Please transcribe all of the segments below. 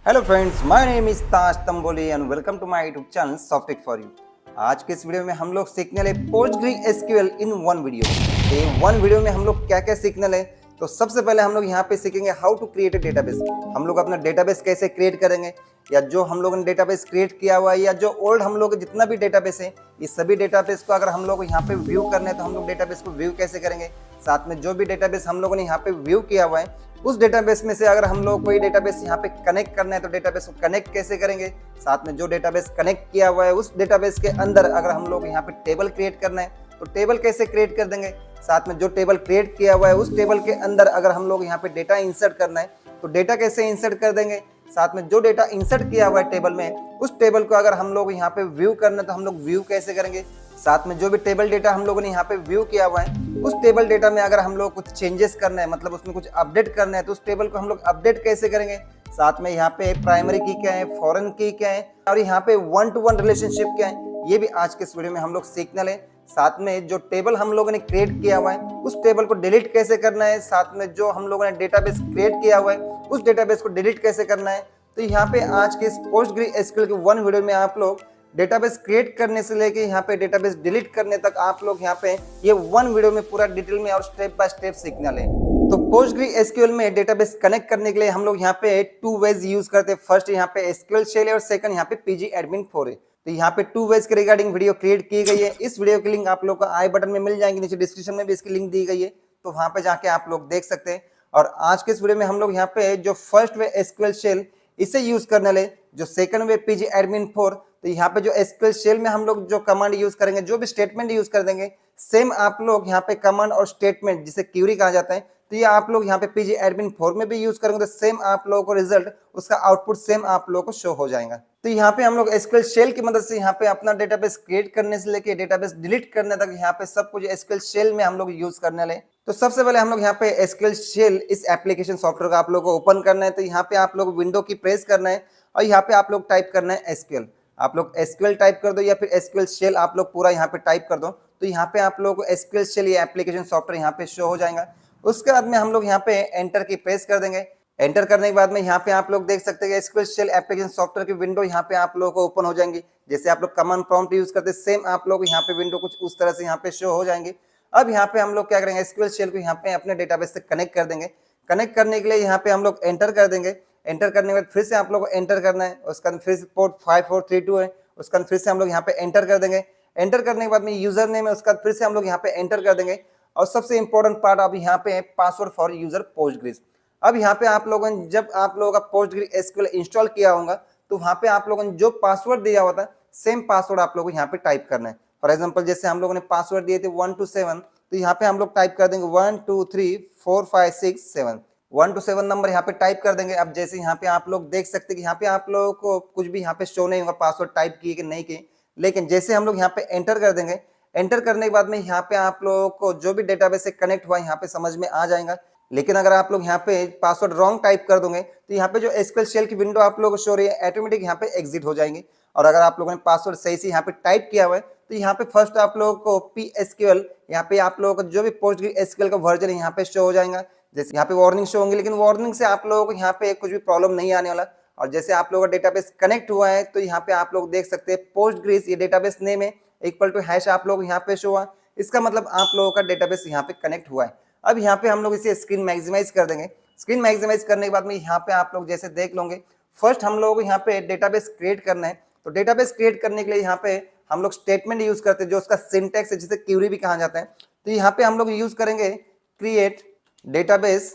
Hello friends, my name is Taj Tamboli and welcome to my YouTube channel Softech for you. आज के इस video में हम लोग सीखने वाले PostgreSQL इन वन वीडियो। तो ये वन वीडियो में हम लोग क्या क्या सीखने वाले, तो सबसे पहले हम लोग यहाँ पे सीखेंगे how to create a database. हम लोग अपना डेटाबेस कैसे क्रिएट करेंगे, या जो हम लोगों ने डेटाबेस क्रिएट किया हुआ है या जो ओल्ड हम लोग जितना भी डेटाबेस है, ये सभी डेटाबेस को अगर हम लोग यहाँ पे व्यू करने हैं तो हम लोग डेटाबेस को व्यू कैसे करेंगे। साथ में जो भी डेटाबेस हम लोगों ने यहाँ पे व्यू किया हुआ है उस डेटाबेस में से अगर हम लोग कोई डेटाबेस यहाँ पे कनेक्ट करना है तो डेटाबेस को कनेक्ट कैसे करेंगे। साथ में जो डेटाबेस कनेक्ट किया हुआ है उस डेटाबेस के अंदर अगर हम लोग यहाँ पे टेबल क्रिएट करना है तो टेबल कैसे क्रिएट कर देंगे। साथ में जो टेबल क्रिएट किया हुआ है उस टेबल के अंदर अगर हम लोग यहाँ पे डेटा इंसर्ट करना है तो डेटा कैसे इंसर्ट कर देंगे। साथ में जो डेटा इंसर्ट किया हुआ है टेबल में उस टेबल को अगर हम लोग यहाँ पे व्यू करना है तो हम लोग व्यू कैसे करेंगे। साथ में जो भी टेबल डेटा हम लोगों ने यहाँ पे व्यू किया हुआ है उस टेबल डेटा में अगर हम लोग कुछ चेंजेस करना है, मतलब उसमें कुछ अपडेट करना है, तो उस टेबल को हम लोग अपडेट कैसे करेंगे। साथ में यहाँ पे प्राइमरी की क्या है, फॉरेन की क्या है और यहाँ पे वन टू वन रिलेशनशिप क्या है, ये भी आज के इस वीडियो में हम लोग सीखने वाले। साथ में जो टेबल हम लोगों ने क्रिएट किया हुआ है उस टेबल को डिलीट कैसे करना है। साथ में जो हम लोगों ने डेटाबेस क्रिएट किया हुआ है उस डेटाबेस को डिलीट कैसे करना है। तो यहाँ पे आज के इस PostgreSQL के वन वीडियो में आप लोग डेटाबेस क्रिएट करने से लेके यहाँ पे डेटाबेस डिलीट करने तक आप लोग यहाँ पे ये वन वीडियो में पूरा डिटेल में और स्टेप बाय स्टेप सीखने वाले। तो PostgreSQL में डेटाबेस कनेक्ट करने के लिए हम लोग यहाँ पे टू वेज यूज करते हैं। फर्स्ट यहाँ पे SQL शेल है और सेकंड यहाँ पे pgadmin4 है। तो यहाँ पे टू वेज के रिगार्डिंग वीडियो क्रिएट की गई है। इस वीडियो की लिंक आप लोग को आई बटन में मिल जाएंगे, नीचे डिस्क्रिप्शन में भी इसकी लिंक दी गई है, तो वहां पे जाके आप लोग देख सकते हैं। और आज के इस वीडियो में हम लोग यहाँ पे जो फर्स्ट वे SQL शेल इसे यूज करने वाले, जो सेकंड वे pgadmin4, तो यहाँ पे जो SQL शेल में हम लोग जो कमांड यूज करेंगे, जो भी स्टेटमेंट यूज कर देंगे, सेम आप लोग यहाँ पे कमांड और स्टेटमेंट जिसे क्यूरी कहा जाता है, तो ये आप लोग यहाँ पे pgadmin4 में भी यूज करेंगे तो सेम आप लोगों को रिजल्ट, उसका आउटपुट सेम आप लोगों को शो हो जाएगा। तो यहाँ पे हम लोग SQL शेल की मदद से यहाँ पे अपना डेटाबेस क्रिएट करने से लेके डेटाबेस डिलीट करने तक यहाँ पे सब कुछ SQL शेल में हम लोग यूज करने वाले। तो सबसे पहले हम लोग यहाँ पे SQL शेल इस एप्लीकेशन सॉफ्टवेयर को आप लोग को ओपन करना है। तो यहाँ पे आप लोग विंडो की प्रेस करना है और यहाँ पे आप लोग टाइप करना है SQL। आप लोग SQL टाइप कर दो या फिर SQL शेल आप लोग पूरा यहाँ पे टाइप कर दो, तो यहाँ पे आप लोग को SQL शेल ये एप्लीकेशन सॉफ्टवेयर यहाँ पे शो हो जाएगा। उसके बाद में हम लोग यहाँ पे एंटर की प्रेस कर देंगे। एंटर करने के बाद में यहाँ पे आप लोग देख सकते हैं SQL शेल एप्लीकेशन सॉफ्टवेयर की विंडो यहाँ पे आप लोगों को ओपन हो जाएंगी। जैसे आप लोग कमांड प्रॉम्प्ट यूज करते सेम आप लोग यहाँ पे विंडो कुछ उस तरह से यहाँ पे शो हो जाएंगे। अब यहाँ पे हम लोग क्या करेंगे, SQL शेल को यहाँ पे अपने डेटाबेस से कनेक्ट कर देंगे। कनेक्ट करने के लिए यहाँ पे हम लोग एंटर कर देंगे। एंटर करने के बाद फिर से आप लोग को एंटर करना है, उसका फिर से पोर्ट 5432 है, उसका फिर से हम लोग यहाँ पे एंटर कर देंगे। एंटर करने के बाद में यूजर नेम है, उसका फिर से हम लोग यहाँ पे एंटर कर देंगे। और सबसे इंपॉर्टेंट पार्ट अब यहाँ पे है पासवर्ड फॉर यूजर पोस्टग्रेस। अब यहाँ पे आप लोगों ने जब आप लोगों का PostgreSQL इंस्टॉल किया होगा तो वहाँ पे आप लोगों ने जो पासवर्ड दिया हुआ था सेम पासवर्ड आप लोगों को यहाँ पे टाइप करना है। फॉर एग्जाम्पल जैसे हम लोगों ने पासवर्ड दिए थे 1 to 7, तो यहाँ पे हम लोग टाइप कर देंगे 1 2 3 4 5 6 7, 1 to 7 नंबर यहाँ पे टाइप कर देंगे। अब जैसे यहाँ पे आप लोग देख सकते हैं कि यहाँ पे आप लोगों को कुछ भी यहाँ पे शो नहीं होगा पासवर्ड टाइप किए कि नहीं किए, लेकिन जैसे हम लोग यहाँ पे एंटर कर देंगे, एंटर करने के बाद में यहाँ पे आप लोगों को जो भी डेटाबेस से कनेक्ट हुआ यहाँ पे समझ में आ जाएगा। लेकिन अगर आप लोग यहाँ पे पासवर्ड रॉन्ग टाइप कर दोगे तो यहाँ पे जो SQL शेल की विंडो आप लोगों को शो हो रही है ऑटोमेटिक यहाँ पे एग्जिट हो जाएंगे। और अगर आप लोगों ने पासवर्ड सही से यहाँ पे टाइप किया हुआ है तो यहाँ पे फर्स्ट आप लोगों को PSQL, यहाँ पे आप लोगों को जो भी PostgreSQL का वर्जन है यहाँ पे शो हो जाएगा। जैसे यहाँ पे वार्निंग शो होंगी, लेकिन वार्निंग से आप लोगों को यहाँ पे कुछ भी प्रॉब्लम नहीं आने वाला। और जैसे आप लोगों का डेटाबेस कनेक्ट हुआ है तो यहाँ पे आप लोग देख सकते हैं पोस्टग्रेस ये डेटाबेस नेम है इक्वल टू हैश आप लोग यहाँ पे शो हुआ, इसका मतलब आप लोगों का डेटाबेस यहाँ पे कनेक्ट हुआ है। अब यहाँ पे हम लोग इसे स्क्रीन मैक्सिमाइज कर देंगे। स्क्रीन मैक्सिमाइज करने के बाद में यहाँ पे आप लोग जैसे देख लोगे, फर्स्ट हम लोगों को यहाँ पे डेटाबेस क्रिएट करना है। तो डेटाबेस क्रिएट करने के लिए यहाँ पे हम लोग स्टेटमेंट यूज करते हैं जो उसका सिंटैक्स है, जिसे क्यूरी भी कहा जाता है। तो यहाँ पे हम लोग यूज करेंगे क्रिएट डेटाबेस।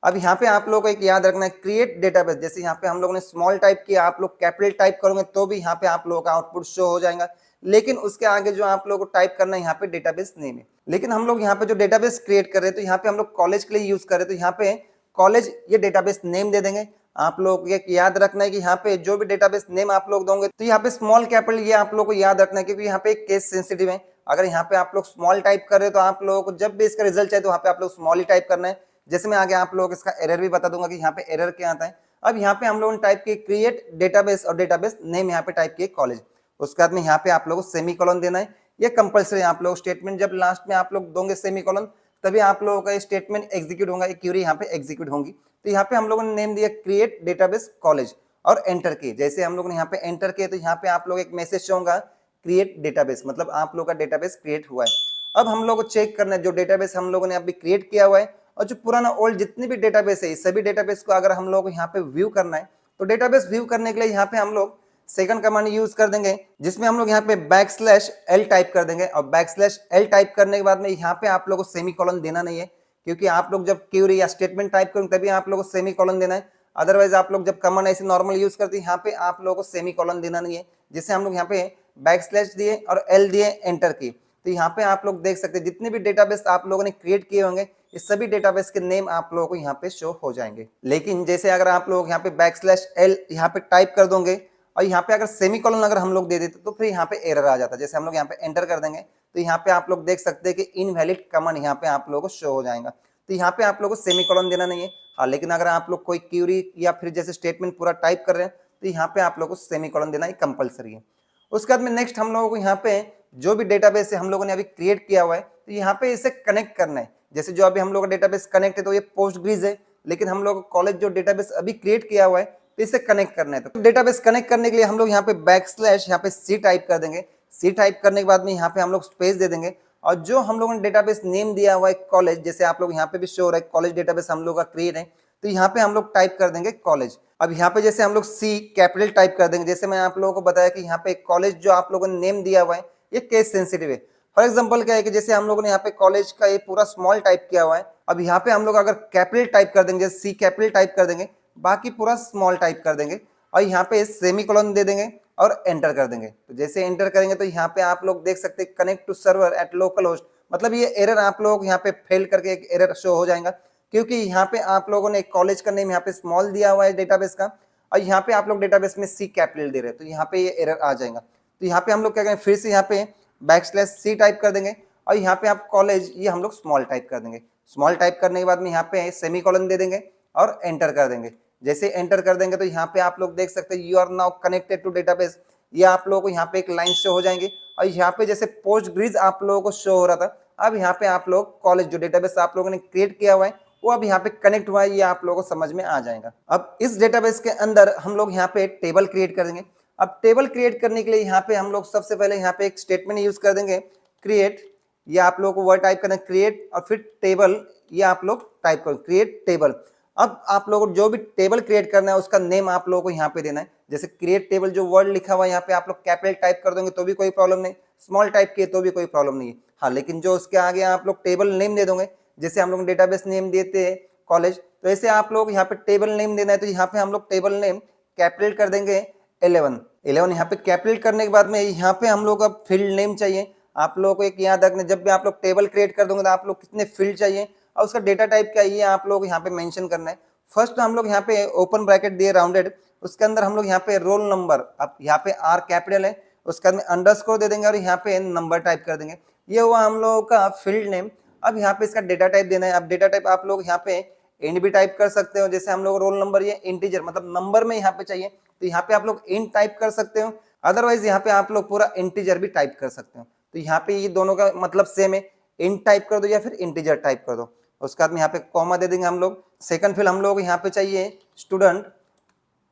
अब यहाँ पे आप लोगों को एक याद रखना है क्रिएट डेटाबेस, जैसे यहाँ पे हम लोगों ने स्मॉल टाइप किया, आप लोग कैपिटल टाइप करोगे तो भी यहाँ पे आप लोगों का आउटपुट शो हो जाएगा। लेकिन उसके आगे जो आप लोगों को टाइप करना है यहाँ पे डेटाबेस नेम है। लेकिन हम लोग यहाँ पे जो डेटाबेस क्रिएट कर रहे हैं तो यहाँ पे हम लोग कॉलेज के लिए यूज कर रहे हैं, तो यहाँ पे कॉलेज ये डेटाबेस नेम दे देंगे। आप लोग को याद रखना है कि यहाँ पे जो भी डेटाबेस नेम आप लोग दोगे तो यहाँ पे स्मॉल कैपिटल ये आप लोग को याद रखना है, क्योंकि यहाँ पे केस सेंसिटिव है। अगर यहाँ पे आप लोग स्मॉल टाइप कर रहे हो तो आप लोगों को जब भी इसका रिजल्ट चाहिए तो वहाँ पे आप लोग स्मॉल ही टाइप करना है। जैसे मैं आगे आप लोगों को इसका एरर भी बता दूंगा कि यहाँ पे एरर क्या आता है। अब यहाँ पे हम लोगों ने टाइप किया क्रिएट डेटाबेस और डेटाबेस नेम यहाँ पे टाइप किए कॉलेज। उसके बाद में यहाँ पे आप लोगों को सेमीकोलन देना है, ये कंपलसरी। आप लोग स्टेटमेंट जब लास्ट में आप लोग दोगे सेमीकोलन तभी आप लोगों का स्टेटमेंट एग्जीक्यूट होगा, क्यूरी यहाँ पे एग्जीक्यूट होंगी। तो यहाँ पे हम लोगों ने नेम दिया क्रिएट डेटाबेस कॉलेज और एंटर किए। जैसे हम लोग ने यहाँ पे एंटर किए तो यहाँ पे आप लोग एक मैसेज शो होगा क्रिएट डेटाबेस, मतलब आप लोग का डेटाबेस क्रिएट हुआ है। अब हम लोग को चेक करना है जो डेटाबेस हम लोगों ने अभी क्रिएट किया हुआ है और जो पुराना ओल्ड जितनी भी डेटाबेस है, सभी डेटाबेस को अगर हम लोग को यहाँ पे व्यू करना है तो डेटाबेस व्यू करने के लिए यहाँ पे हम लोग सेकंड कमांड यूज कर देंगे, जिसमें हम लोग यहाँ पे \l टाइप कर देंगे। और \l टाइप करने के बाद में यहाँ पे आप लोग को सेमीकोलन देना नहीं है, क्योंकि आप लोग जब क्वेरी या स्टेटमेंट टाइप करेंगे तभी आप लोग को सेमीकोलन देना है। अदरवाइज आप लोग जब कमांड ऐसे नॉर्मल यूज करते हैं यहाँ पे आप लोगों को सेमीकोलन देना नहीं है। जिससे हम लोग यहाँ पे \, दिए और l दिए, एंटर की। तो यहाँ पे आप लोग देख सकते हैं जितने भी डेटाबेस आप लोगों ने क्रिएट किए होंगे ये सभी डेटाबेस के नेम आप लोगों को यहाँ पे शो हो जाएंगे। लेकिन जैसे अगर आप लोग यहाँ पे \l यहाँ पे टाइप कर दोगे और यहाँ पे अगर सेमीकोलन अगर हम लोग दे देते तो फिर यहाँ पे एरर आ जाता है। जैसे हम लोग यहाँ पे एंटर कर देंगे तो यहाँ पे आप लोग देख सकते हैं कि इनवैलिड कमांड यहाँ पे आप लोगों को शो हो जाएगा। तो यहाँ पे आप लोग को सेमीकोलन देना नहीं है। हाँ, लेकिन अगर आप लोग कोई क्यूरी या फिर जैसे स्टेटमेंट पूरा टाइप कर रहे हैं तो यहाँ पे आप लोग को सेमीकोलन देना ही कंपलसरी है। उसके बाद में नेक्स्ट हम लोगों को यहाँ पे जो भी डेटाबेस है हम लोगों ने अभी क्रिएट किया हुआ है तो यहाँ पे इसे कनेक्ट करना है। जैसे जो अभी हम लोग का डेटाबेस कनेक्ट है तो ये पोस्टग्रीज है, लेकिन हम लोग कॉलेज जो डेटाबेस अभी क्रिएट किया हुआ है तो इसे कनेक्ट करना है। तो डेटाबेस कनेक्ट करने के लिए हम लोग यहाँ पे \, यहाँ पे c टाइप कर देंगे। c टाइप करने के बाद में यहाँ पे हम लोग स्पेस दे देंगे और जो हम लोगों ने डेटाबेस नेम दिया हुआ है कॉलेज, जैसे आप लोग यहाँ पे भी शो हो रहा है कॉलेज डेटाबेस हम लोग का क्रिएट है, तो यहाँ पे हम लोग टाइप कर देंगे कॉलेज। अब यहाँ पे जैसे हम लोग C कैपिटल टाइप कर देंगे। जैसे मैं आप लोगों को बताया कि यहाँ पे कॉलेज जो आप लोगों ने नेम दिया हुआ है ये केस सेंसिटिव है। फॉर एग्जांपल क्या है कि जैसे हम लोगों ने यहाँ पे कॉलेज का ये पूरा स्मॉल टाइप किया हुआ है, अब यहाँ पे हम लोग अगर कैपिटल टाइप कर देंगे, जैसे C कैपिटल टाइप कर देंगे, बाकी पूरा स्मॉल टाइप कर देंगे और यहाँ पे सेमीकोलन दे देंगे और एंटर कर देंगे। तो जैसे एंटर करेंगे तो यहाँ पे आप लोग देख सकते हैं connect to server at localhost, मतलब ये एरर आप लोग यहाँ पे फेल करके एक एरर शो हो जाएगा, क्योंकि यहाँ पे आप लोगों ने कॉलेज का नेम यहाँ पे स्मॉल दिया हुआ है डेटाबेस का और यहाँ पे आप लोग डेटाबेस में C कैपिटल दे रहे हैं, तो यहाँ पे ये एरर आ जाएगा। तो यहाँ पे हम लोग क्या करेंगे, फिर से यहाँ पे \c टाइप कर देंगे और यहाँ पे आप कॉलेज ये हम लोग स्मॉल टाइप कर देंगे। स्मॉल टाइप करने के बाद में यहाँ पे सेमीकोलन दे देंगे और एंटर कर देंगे। जैसे एंटर कर देंगे तो यहाँ पे आप लोग देख सकते हैं you are now connected to database, ये आप लोगों को यहाँ पे एक लाइन शो हो जाएंगी और यहाँ पे जैसे पोस्टग्रीज आप लोगों को शो हो रहा था, अब यहाँ पे आप लोग कॉलेज जो डेटाबेस आप लोगों ने क्रिएट किया हुआ है वो अब यहाँ पे कनेक्ट हुआ है, ये आप लोगों को समझ में आ जाएगा। अब इस डेटाबेस के अंदर हम लोग यहाँ पे टेबल क्रिएट कर देंगे। अब टेबल क्रिएट करने के लिए यहाँ पे हम लोग सबसे पहले यहाँ पे एक स्टेटमेंट यूज कर देंगे क्रिएट, ये आप लोगों को वर्ड टाइप करना है क्रिएट और फिर टेबल, ये आप लोग टाइप करो क्रिएट टेबल। अब आप लोगों को जो भी टेबल क्रिएट करना है उसका नेम आप लोगों को यहाँ पे देना है। जैसे क्रिएट टेबल जो वर्ड लिखा हुआ है यहाँ पे आप लोग कैपिटल टाइप कर दोगे तो भी कोई प्रॉब्लम नहीं, स्मॉल टाइप किए तो भी कोई प्रॉब्लम नहीं है। हाँ, लेकिन जो उसके आगे आप लोग टेबल नेम दे दोगे, जैसे हम लोग डेटाबेस नेम देते हैं कॉलेज, तो ऐसे आप लोग यहाँ पे टेबल नेम देना है। तो यहाँ पे हम लोग टेबल नेम कैपिटल कर देंगे 11 यहाँ पे कैपिटल करने के बाद में यहाँ पे हम लोग का फील्ड नेम चाहिए। आप लोगों को एक याद रखना, जब भी आप लोग टेबल क्रिएट कर दोगे तो आप लोग कितने फील्ड चाहिए और उसका डेटा टाइप क्या है ये आप लोग यहाँ पे मेंशन करना है। फर्स्ट हम लोग यहाँ पे ओपन ब्रैकेट दिए राउंडेड, उसके अंदर हम लोग यहाँ पे रोल नंबर, अब यहाँ पे R कैपिटल है, उसके बाद में अंडरस्कोर दे देंगे और यहाँ पे नंबर टाइप कर देंगे। ये हुआ हम लोगों का फील्ड नेम। अब यहाँ पे इसका डेटा टाइप देना है। अब डेटा टाइप आप लोग यहाँ पे इंट भी टाइप कर सकते हो, जैसे हम लोग रोल नंबर ये इंटीजर मतलब नंबर में यहाँ पे चाहिए तो यहाँ पे आप लोग इंट टाइप कर सकते हो, अदरवाइज यहाँ पे आप लोग पूरा इंटीजर भी टाइप कर सकते हो। तो यहाँ पे ये दोनों का मतलब सेम है, इंट टाइप कर दो या फिर इंटीजर टाइप कर दो। उसके बाद में यहाँ पे कॉमा दे देंगे हम लोग। सेकंड फील्ड हम लोग यहाँ पे चाहिए स्टूडेंट,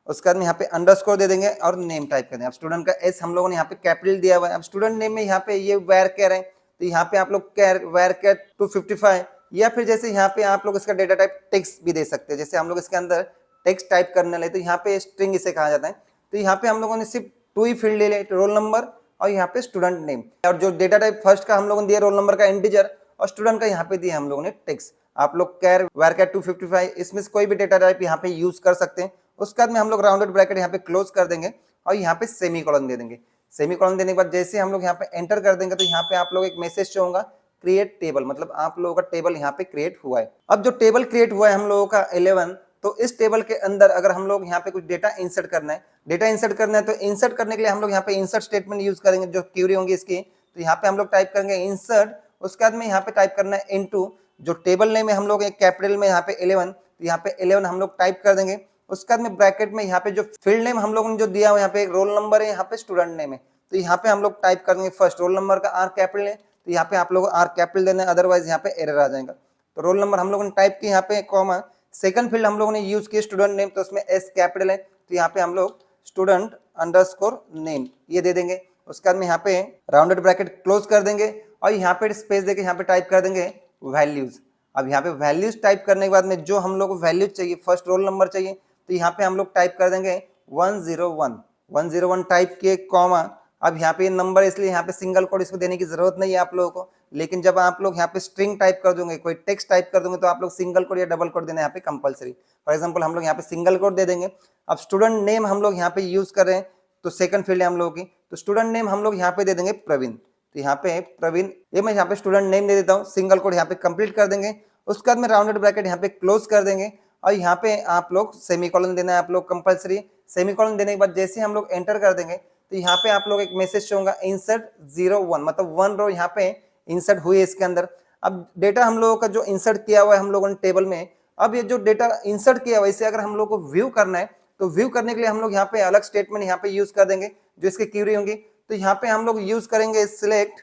उसके बाद में यहाँ पे अंडरस्कोर दे देंगे और नेम टाइप कर देंगे। अब स्टूडेंट का एस हम लोगों ने यहाँ पे कैपिटल दिया हुआ है। अब स्टूडेंट नेम में यहाँ पे ये वेर केयर है तो यहाँ पे आप लोग वेर केयर 255 या फिर जैसे यहाँ पे आप लोग इसका डेटा टाइप टेक्स्ट भी दे सकते हैं। जैसे हम लोग इसके अंदर टेक्स्ट टाइप करने लगे तो यहाँ पे स्ट्रिंग इसे कहा जाता है। तो यहाँ पे हम लोगों ने सिर्फ 2 ही फील्ड ले लिया, रोल नंबर और यहाँ पे स्टूडेंट नेम। और जो डेटा टाइप फर्स्ट का हम लोगों ने दिया रोल नंबर का इंटीजर और स्टूडेंट का यहाँ पे दिया हम लोगों ने टेक्स्ट। आप लोग वेर केयर 255 इसमें से कोई भी डेटा टाइप यहाँ पे यूज कर सकते हैं। उसके बाद में हम लोग राउंडेड ब्रैकेट यहाँ पे क्लोज कर देंगे और यहाँ पे सेमीकोलन दे देंगे। सेमीकोलन देने के बाद जैसे हम लोग यहाँ पे एंटर कर देंगे तो यहाँ पे आप लोग एक मैसेज शो होगा क्रिएट टेबल, मतलब आप लोगों का टेबल यहाँ पे क्रिएट हुआ है। अब जो टेबल क्रिएट हुआ है हम लोगों का 11, तो इस टेबल के अंदर अगर हम लोग यहाँ पे कुछ डेटा इंसर्ट करना है, तो इंसर्ट करने के लिए हम लोग यहाँ पे इंसर्ट स्टेटमेंट यूज करेंगे जो क्यूरी होंगी इसकी। तो यहाँ पे हम लोग टाइप करेंगे इंसर्ट, उसके बाद में यहाँ पे टाइप करना है इनटू, जो टेबल नेम है हम लोग एक कैपिटल में यहाँ पे 11, तो यहाँ पे 11 हम लोग टाइप कर देंगे। उसके बाद में ब्रैकेट में यहाँ पे जो फील्ड नेम हम लोगों ने जो दिया हुआ यहाँ पे एक रोल नंबर है, यहाँ पे स्टूडेंट नेम है, तो यहाँ पे हम लोग टाइप कर देंगे फर्स्ट रोल नंबर का R कैपिटल है तो यहाँ पे आप लोग R कैपिटल देना है, अदरवाइज यहाँ पे एरर आ जाएगा। तो रोल नंबर हम लोगों ने टाइप किया यहाँ पे कॉमा, सेकंड फील्ड हम लोगों ने यूज किया स्टूडेंट नेम, तो उसमें S कैपिटल है तो यहाँ पे हम लोग स्टूडेंट अंडरस्कोर नेम ये दे देंगे। उसके बाद में यहाँ पे राउंडेड ब्रैकेट क्लोज कर देंगे और यहाँ पे स्पेस देके यहाँ पे टाइप कर देंगे वैल्यूज। अब यहाँ पे वैल्यूज टाइप करने के बाद में जो हम लोग को वैल्यूज चाहिए, फर्स्ट रोल नंबर चाहिए, तो यहाँ पे हम लोग टाइप कर देंगे 101 टाइप किए कॉमा। अब यहाँ पे नंबर इसलिए यहाँ पे सिंगल कोड इसको देने की जरूरत नहीं है आप लोगों को, लेकिन जब आप लोग यहाँ पे स्ट्रिंग टाइप कर दोगे, कोई टेक्स्ट टाइप कर दोगे, तो आप लोग सिंगल कोड या डबल कोड देना यहाँ पे कंपलसरी। फॉर एग्जांपल हम लोग यहाँ पे सिंगल कोड दे देंगे। अब स्टूडेंट नेम हम लोग यहाँ पे यूज कर रहे हैं, तो सेकंड फील्ड है हम लोगों की, तो स्टूडेंट नेम हम लोग यहाँ पे दे देंगे प्रवीण। तो यहाँ पे प्रवीण, ये मैं यहाँ पे स्टूडेंट नेम दे देता हूँ, सिंगल कोड यहाँ पे कंप्लीट कर देंगे। उसके बाद में राउंडेड ब्रैकेट यहाँ पे क्लोज कर देंगे और यहाँ पे आप लोग सेमीकोलन देना है आप लोग कंपलसरी। सेमीकोलन देने के बाद जैसे हम लोग एंटर कर देंगे तो यहाँ पे आप लोग एक मैसेज शो होगा इंसर्ट 01, मतलब 1 रो यहाँ पे इंसर्ट हुई है इसके अंदर। अब डेटा हम लोगों का जो इंसर्ट किया हुआ है हम लोगों ने टेबल में, अब ये जो डेटा इंसर्ट किया हुआ है इसे अगर हम लोग को व्यू करना है तो व्यू करने के लिए हम लोग यहाँ पे अलग स्टेटमेंट यहाँ पे यूज कर देंगे जो इसकी क्वेरी होंगी। तो यहाँ पे हम लोग यूज करेंगे सिलेक्ट।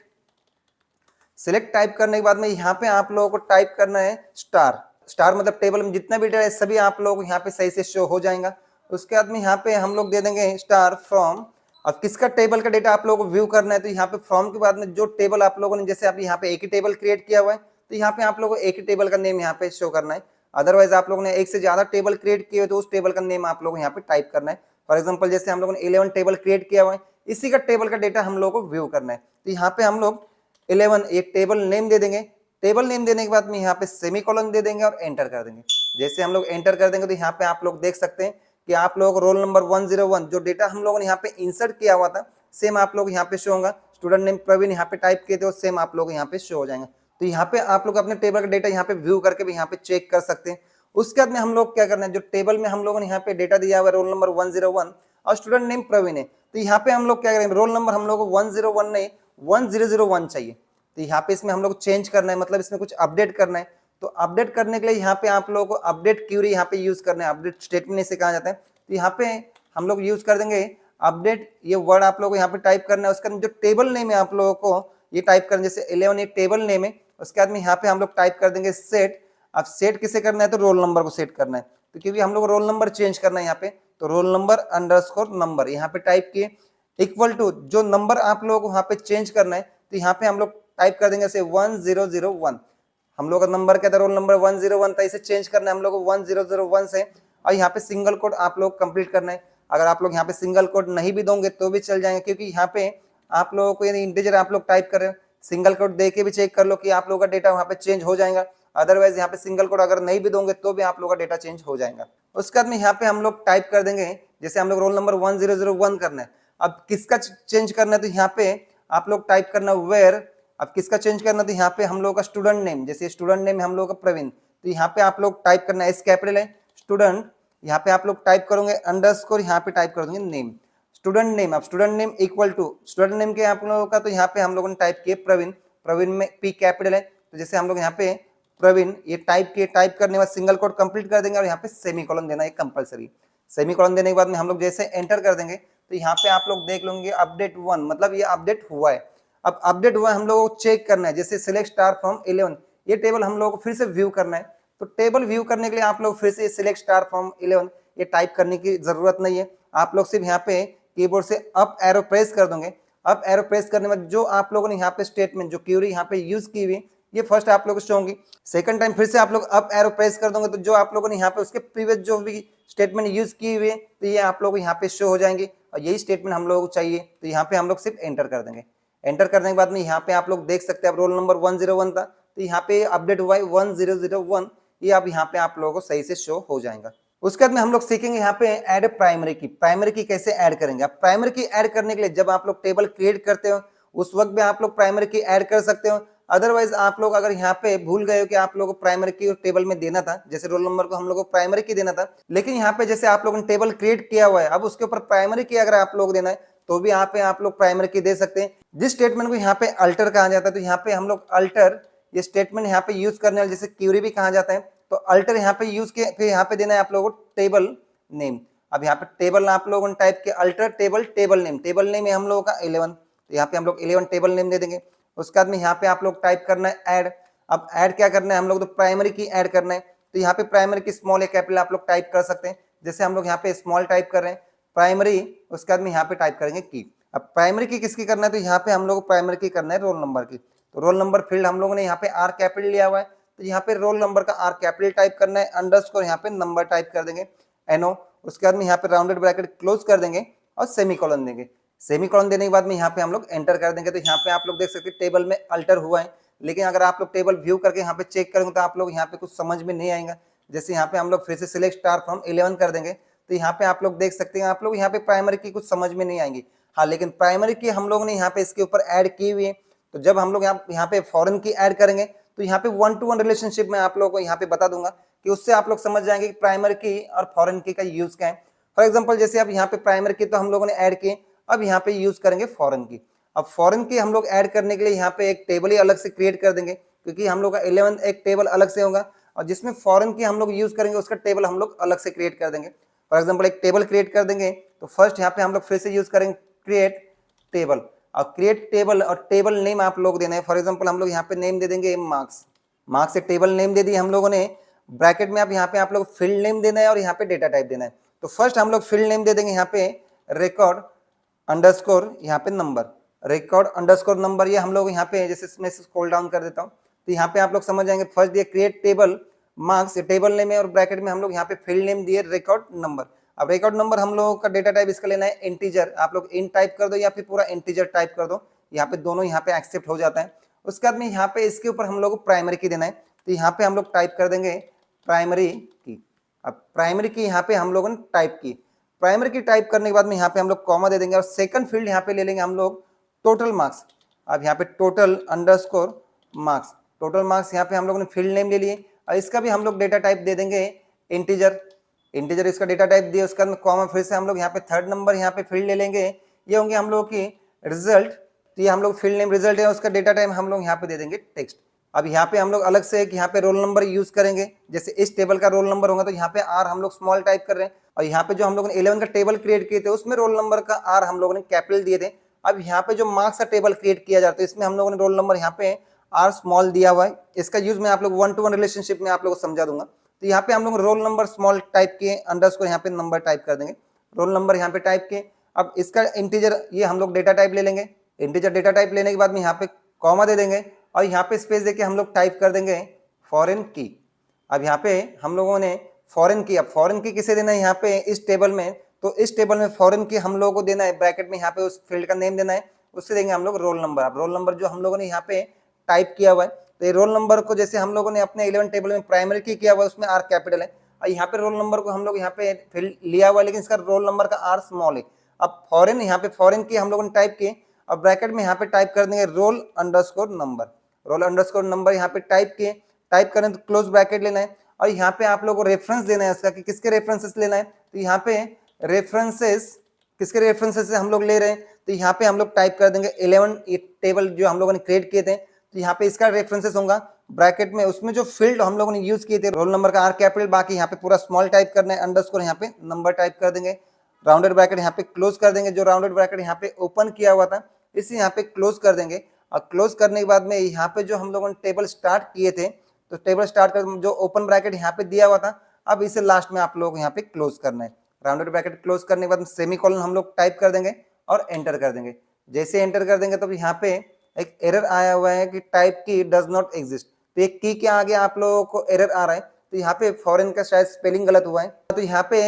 सिलेक्ट टाइप करने के बाद में यहाँ पे आप लोगों को टाइप करना है स्टार मतलब टेबल में जितना भी डेटा है सभी आप लोगों को यहाँ पे सही से शो हो जाएगा। उसके बाद में यहाँ पे हम लोग दे देंगे स्टार फ्रॉम। अब किसका टेबल का डेटा आप लोगों को व्यू करना है, तो यहाँ पे फ्रॉम के बाद में जो टेबल आप लोगों ने, जैसे आप यहाँ पे एक ही टेबल क्रिएट किया हुआ है तो यहाँ पे आप लोगों को एक ही टेबल का नेम यहाँ पे शो करना है। अदरवाइज आप लोगों ने एक से ज्यादा टेबल क्रिएट किए तो उस टेबल का नेम आप लोगों को यहाँ पे टाइप करना है। फॉर एग्जाम्पल जैसे हम लोगों ने 11 टेबल क्रिएट किया हुआ है, इसी का टेबल का डेटा हम लोगों को व्यू करना है। तो यहाँ पे हम लोग 11 एक टेबल नेम दे देंगे। टेबल नेम देने के बाद में यहाँ पे सेमीकोलन दे देंगे और एंटर कर देंगे। जैसे हम लोग एंटर कर देंगे तो यहाँ पे आप लोग देख सकते हैं कि आप लोगों को रोल नंबर 101 जो डेटा हम लोगों ने यहाँ पे इंसर्ट किया हुआ था सेम आप लोग यहाँ पे शो होगा। स्टूडेंट नेम प्रवीण यहाँ पे टाइप किए थे और सेम आप लोग यहाँ पे शो हो जाएंगे। तो यहाँ पे आप लोग अपने टेबल का डेटा यहाँ पे व्यू करके भी यहाँ पे चेक कर सकते हैं। उसके बाद में हम लोग क्या करना है, जो टेबल में हम लोगों ने यहाँ पे डेटा दिया हुआ है रोल नंबर 101 और स्टूडेंट नेम प्रवीण है, तो यहाँ पे हम लोग क्या करेंगे, रोल नंबर हम लोग को 101 नहीं 1001 चाहिए। तो यहाँ पे इसमें हम लोग चेंज करना है, मतलब इसमें कुछ अपडेट करना है। तो अपडेट करने के लिए यहाँ पे आप लोगों को अपडेट क्यूरी यहाँ पे यूज करना है, अपडेट स्टेटमेंट इसे कहा जाता है। तो यहाँ पे हम लोग यूज कर देंगे अपडेट, ये वर्ड आप लोगों को यहाँ पे टाइप करना है। उसके बाद जो टेबल नेम है आप लोगों को ये टाइप करना, जैसे 11 एक टेबल नेम है। उसके बाद में यहाँ पे हम लोग टाइप कर देंगे सेट। अब सेट किसे करना है, तो रोल नंबर को सेट करना है। तो क्योंकि हम लोग रोल नंबर चेंज करना है यहाँ पे, तो रोल नंबर अंडरस्कोर नंबर यहाँ पे टाइप किए इक्वल टू जो नंबर आप लोगों को यहाँ पे चेंज करना है, तो यहाँ पे हम लोग टाइप कर देंगे 1001। हम लोग का नंबर क्या था, रोल नंबर 101 था, इसे चेंज करना है हम लोग को 1001 से। और यहाँ पे सिंगल कोड आप लोग कंप्लीट करना है। अगर आप लोग यहाँ पे सिंगल कोड नहीं भी दोगे तो भी चल जाएंगे, क्योंकि यहाँ पे आप लोगों को यदि इंटीजर आप लोग टाइप कर रहे हो, सिंगल कोड दे के भी चेक कर लो कि आप लोगों का डेटा वहाँ पे चेंज हो जाएगा। अदरवाइज यहाँ पे सिंगल कोड अगर नहीं भी दोगे तो भी आप लोगों का डेटा चेंज हो जाएगा। उसके बाद में यहाँ पे हम लोग टाइप कर देंगे, जैसे हम लोग रोल नंबर 1001 करना है। अब किसका चेंज करना है, तो यहाँ पे आप लोग टाइप करना वेयर। अब किसका चेंज करना, तो यहाँ पे हम लोग का स्टूडेंट नेम, जैसे स्टूडेंट नेम हम लोग का प्रवीण, तो यहाँ पे आप लोग टाइप करना है एस कैपिटल है स्टूडेंट, यहाँ पे आप लोग टाइप करोगे अंडरस्कोर, यहाँ पे टाइप कर दोगे नेम स्टूडेंट नेम। अब student name equal to student name के आप लोगों का, तो यहाँ पे हम लोगों ने टाइप किए प्रवीण, प्रवीण में पी कैपिटल है, तो जैसे हम लोग यहाँ पे प्रवीण ये टाइप किए, टाइप करने के बाद सिंगल कोड कंप्लीट कर देंगे और यहाँ पे सेमीकोलन देना है कंपलसरी। सेमीकोलन देने के बाद में हम लोग जैसे एंटर कर देंगे तो यहाँ पे आप लोग देख लेंगे अपडेट 1, मतलब ये अपडेट हुआ है। अब अपडेट हुआ है हम लोगों को चेक करना है, जैसे सिलेक्ट स्टार फ्रॉम 11 ये टेबल हम लोगों को फिर से व्यू करना है। तो टेबल व्यू करने के लिए आप लोग फिर से सिलेक्ट स्टार फ्रॉम 11 ये टाइप करने की जरूरत नहीं है। आप लोग सिर्फ यहाँ पे कीबोर्ड से अप एरो प्रेस कर दोगे। अप एरो प्रेस करने में जो आप लोगों ने यहाँ पे स्टेटमेंट जो क्यूरी यहाँ पे यूज की हुई ये फर्स्ट आप लोगों को शो होंगी। सेकंड टाइम फिर से आप लोग अप एरो प्रेस कर दोगे तो जो आप लोगों ने यहाँ पे उसके प्रीवियस जो भी स्टेटमेंट यूज की हुई है तो ये आप लोगों को यहाँ पे शो हो जाएंगे और यही स्टेटमेंट हम लोगों को चाहिए। तो यहाँ पे हम लोग सिर्फ एंटर कर देंगे। एंटर करने के बाद में यहाँ पे आप लोग देख सकते हैं, अब रोल नंबर 101 था तो यहाँ पे अपडेट हुआ है 1001, ये अब यहाँ पे आप लोगों को सही से शो हो जाएगा। उसके बाद में हम लोग सीखेंगे यहाँ पे ऐड प्राइमरी की। प्राइमरी की कैसे ऐड करेंगे। अब प्राइमरी की ऐड करने के लिए जब आप लोग टेबल क्रिएट करते हो उस वक्त भी आप लोग प्राइमरी की ऐड कर सकते हो। अदरवाइज आप लोग अगर यहाँ पे भूल गए हो कि आप लोगों को प्राइमरी की टेबल में देना था, जैसे रोल नंबर को हम लोग को प्राइमरी की देना था, लेकिन यहाँ पे जैसे आप लोगों ने टेबल क्रिएट किया हुआ है अब उसके ऊपर प्राइमरी की अगर आप लोग देना है तो भी यहाँ पे आप लोग प्राइमरी की दे सकते हैं। जिस स्टेटमेंट को यहाँ पे अल्टर कहा जाता है तो यहाँ पे हम लोग अल्टर ये स्टेटमेंट यहाँ पे यूज करने वाले जैसे क्यूरी भी कहा जाता है, तो अल्टर यहाँ पे यूज किया, फिर यहाँ पे देना है आप लोगों को टेबल नेम। अब यहाँ पे टेबल आप लोगों ने टाइप किया alter table name, table name है हम लोगों का 11, तो यहाँ पे हम लोग 11 टेबल नेम दे देंगे। उसके बाद में यहाँ पे आप लोग टाइप करना है ऐड। अब ऐड क्या करना है हम लोग, तो प्राइमरी की ऐड करना है, तो यहाँ पे प्राइमरी की स्मॉल या कैपिटल आप लोग टाइप कर सकते हैं। जैसे हम लोग यहाँ पे स्मॉल टाइप कर रहे हैं प्राइमरी, उसके बाद में यहाँ पे टाइप करेंगे की। अब प्राइमरी की किसकी करना है, तो यहाँ पे हम लोग प्राइमरी की करना है रोल नंबर की। तो रोल नंबर फील्ड हम लोगों ने यहाँ पे आर कैपिटल लिया हुआ है, तो यहाँ पे रोल नंबर का आर कैपिटल टाइप करना है, अंडरस्कोर यहाँ पे नंबर टाइप कर देंगे एनओ। उसके बाद में यहाँ पे राउंडेड ब्रैकेट क्लोज कर देंगे और सेमीकोलन देंगे। सेमीकोलन देने के बाद में यहाँ पे हम लोग एंटर कर देंगे। तो यहाँ पे आप लोग देख सकते हैं टेबल में अल्टर हुआ है, लेकिन अगर आप लोग टेबल व्यू करके यहाँ पे चेक करेंगे तो आप लोग यहाँ पे कुछ समझ में नहीं आएगा। जैसे यहाँ पे हम लोग फिर से सिलेक्ट स्टार फ्रॉम 11 कर देंगे, तो यहाँ पे आप लोग देख सकते हैं, आप लोग यहाँ पे प्राइमरी की कुछ समझ में नहीं आएंगी। हाँ, लेकिन प्राइमरी की हम लोग ने यहाँ पे इसके ऊपर ऐड की हुई है। तो जब हम लोग यहाँ पे फॉरेन की ऐड करेंगे तो यहाँ पे 1-to-1 रिलेशनशिप में आप लोगों को यहाँ पे बता दूंगा कि उससे आप लोग समझ जाएंगे कि प्राइमरी की और फॉरेन की का यूज क्या है। फॉर एग्जाम्पल जैसे अब यहाँ पे प्राइमरी की तो हम लोगों ने ऐड की, अब यहाँ पे यूज करेंगे फॉरेन की। अब फॉरेन की हम लोग ऐड करने के लिए यहाँ पे एक टेबल ही अलग से क्रिएट कर देंगे, क्योंकि हम लोग का 11 एक टेबल अलग से होगा और जिसमें फॉरेन की हम लोग यूज करेंगे उसका टेबल हम लोग अलग से क्रिएट कर देंगे। फॉर एग्जाम्पल एक टेबल क्रिएट कर देंगे, तो फर्स्ट यहाँ पे हम लोग फिर से यूज करेंगे क्रिएट टेबल। और क्रिएट टेबल और टेबल नेम आप लोग देना है। फॉर एग्जाम्पल हम लोग यहाँ पे नेम दे देंगे मार्क्स, मार्क्स से टेबल नेम दे दी हम लोगों ने। ब्रैकेट में अब यहाँ पे आप लोग फील्ड नेम देना है और यहाँ पे डेटा टाइप देना है। तो फर्स्ट हम लोग फील्ड नेम दे देंगे यहाँ पे रिकॉर्ड अंडरस्कोर यहाँ पे नंबर, रिकॉर्ड अंडरस्कोर नंबर। ये हम लोग यहाँ पे जैसे इसमें स्क्रॉल डाउन कर देता हूँ तो यहाँ पे आप लोग समझ जाएंगे। फर्स्ट दिए create table marks, table name है और ब्रैकेट में हम लोग यहाँ पे फील्ड नेम दिए रिकॉर्ड नंबर। अब रिकॉर्ड नंबर हम लोगों का डेटा टाइप इसका लेना है इंटीजर, आप लोग इन टाइप कर दो या फिर पूरा इंटीजर टाइप कर दो, यहाँ पे दोनों यहाँ पे एक्सेप्ट हो जाता है। उसके बाद में यहाँ पे इसके ऊपर हम लोग को प्राइमरी की देना है, तो यहाँ पे हम लोग टाइप कर देंगे प्राइमरी की। अब प्राइमरी की यहाँ पे हम लोगों ने टाइप की, प्राइमरी की टाइप करने के बाद में यहाँ पे हम लोग कॉमा दे देंगे और सेकंड फील्ड यहाँ पे ले लेंगे हम लोग टोटल मार्क्स। अब यहाँ पे total underscore marks, total marks यहाँ पे हम लोगों ने फील्ड नेम ले लिए और इसका भी हम लोग डेटा टाइप दे देंगे इंटीजर, इंटीजर इसका डेटा टाइप दिया। उसका कॉमा फिर से हम लोग यहाँ पे थर्ड नंबर यहाँ पे फील्ड ले लेंगे, ये होंगे हम लोग की रिजल्ट। तो ये हम लोग फील्ड नेम रिजल्ट है, उसका डेटा टाइप हम लोग यहाँ पे दे देंगे टेक्स्ट। अब यहाँ पे हम लोग अलग से यहाँ पे रोल नंबर यूज करेंगे, जैसे इस टेबल का रोल नंबर होगा तो यहाँ पे आर हम लोग स्मॉल टाइप कर रहे हैं और यहाँ पे जो हम लोग ने 11 का टेबल क्रिएट किए थे उसमें रोल नंबर का आर हम लोगों ने कैपिटल दिए थे। अब यहाँ पे जो मार्क्स का टेबल क्रिएट किया जाता है इसमें हम लोगों ने रोल नंबर यहाँ पे आर स्मॉल दिया हुआ है। इसका यूज मैं आप लोग 1-to-1 रिलेशनशिप में आप लोग को समझा दूंगा। तो यहाँ पे हम लोग रोल नंबर स्मॉल टाइप किए, अंडरस्कोर यहाँ पे नंबर टाइप कर देंगे, रोल नंबर यहाँ पे टाइप किए। अब इसका इंटीजर ये हम लोग डेटा टाइप ले लेंगे, इंटीजर डेटा टाइप लेने के बाद में यहाँ पे कॉमा दे देंगे और यहाँ पे स्पेस देके हम लोग टाइप कर देंगे फॉरेन की। अब यहाँ पे हम लोगों ने फॉरेन की, अब फॉरेन की किसे देना है यहाँ पे इस टेबल में, तो इस टेबल में फॉरेन की हम लोगों को देना है, ब्रैकेट में यहाँ पे उस फील्ड का नेम देना है, उससे देंगे हम लोग रोल नंबर। अब रोल नंबर जो हम लोगों ने यहाँ पे टाइप किया हुआ है, तो ये रोल नंबर को जैसे हम लोगों ने अपने 11 टेबल में प्राइमरी की किया हुआ है उसमें आर कैपिटल है और यहाँ पे रोल नंबर को हम लोग यहाँ पे फील्ड लिया हुआ है लेकिन इसका रोल नंबर का आर स्मॉल है। अब फॉरेन यहाँ पे फॉरेन की हम लोगों ने टाइप किए, अब ब्रैकेट में यहाँ पे टाइप कर देंगे roll underscore number, roll underscore number यहाँ पे टाइप किए, टाइप करें तो क्लोज ब्रैकेट लेना है और यहाँ पे आप लोगों को रेफरेंस देना है उसका कि किसके रेफरेंसेस लेना है। तो यहाँ पे रेफरेंसेस किसके रेफरेंसेस से हम लोग ले रहे हैं, तो यहाँ पे हम लोग टाइप कर देंगे 11 ये टेबल जो हम लोगों ने क्रिएट किए थे, तो यहाँ पे इसका रेफरेंसेस होगा ब्रैकेट में, उसमें जो फील्ड हम लोगों ने यूज किए थे रोल नंबर का आर कैपिटल, बाकी यहाँ पे पूरा स्मॉल टाइप करना है, अंडरस्कोर यहाँ पे नंबर टाइप कर देंगे, राउंडेड ब्रैकेट यहाँ पे क्लोज कर देंगे, जो राउंडेड ब्रैकेट यहाँ पे ओपन किया हुआ था इसे यहाँ पे क्लोज कर देंगे। और क्लोज करने के बाद में यहाँ पे जो हम लोगों ने टेबल स्टार्ट किए थे, तो टेबल स्टार्ट कर जो ओपन ब्रैकेट यहाँ पे दिया हुआ था, अब इसे लास्ट में आप लोग यहाँ पे क्लोज करना है। राउंडेड ब्रैकेट क्लोज करने के बाद सेमीकोलन हम लोग टाइप कर देंगे और एंटर कर देंगे। जैसे एंटर कर देंगे तो यहाँ पे एक एरर आया हुआ है कि टाइप की डज नॉट एग्जिस्ट, तो एक की के आगे आप लोगों को एरर आ रहा है, तो यहाँ पे फॉरेन का शायद स्पेलिंग गलत हुआ है, तो यहाँ पे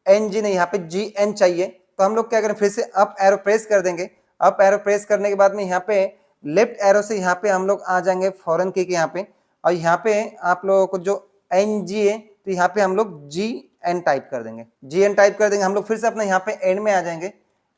NG नहीं यहाँ पे GN चाहिए। तो हम लोग क्या करें, फिर से अप एरो प्रेस कर देंगे, अप एरो प्रेस करने के बाद में यहाँ पे लेफ्ट एरो से यहाँ पे हम लोग आ जाएंगे फॉरेन की यहाँ पे, और यहाँ पे आप लोगों को जो NG है तो यहाँ पे हम लोग GN टाइप कर देंगे, GN टाइप कर देंगे। हम लोग फिर से अपना यहाँ पे एंड में आ जाएंगे,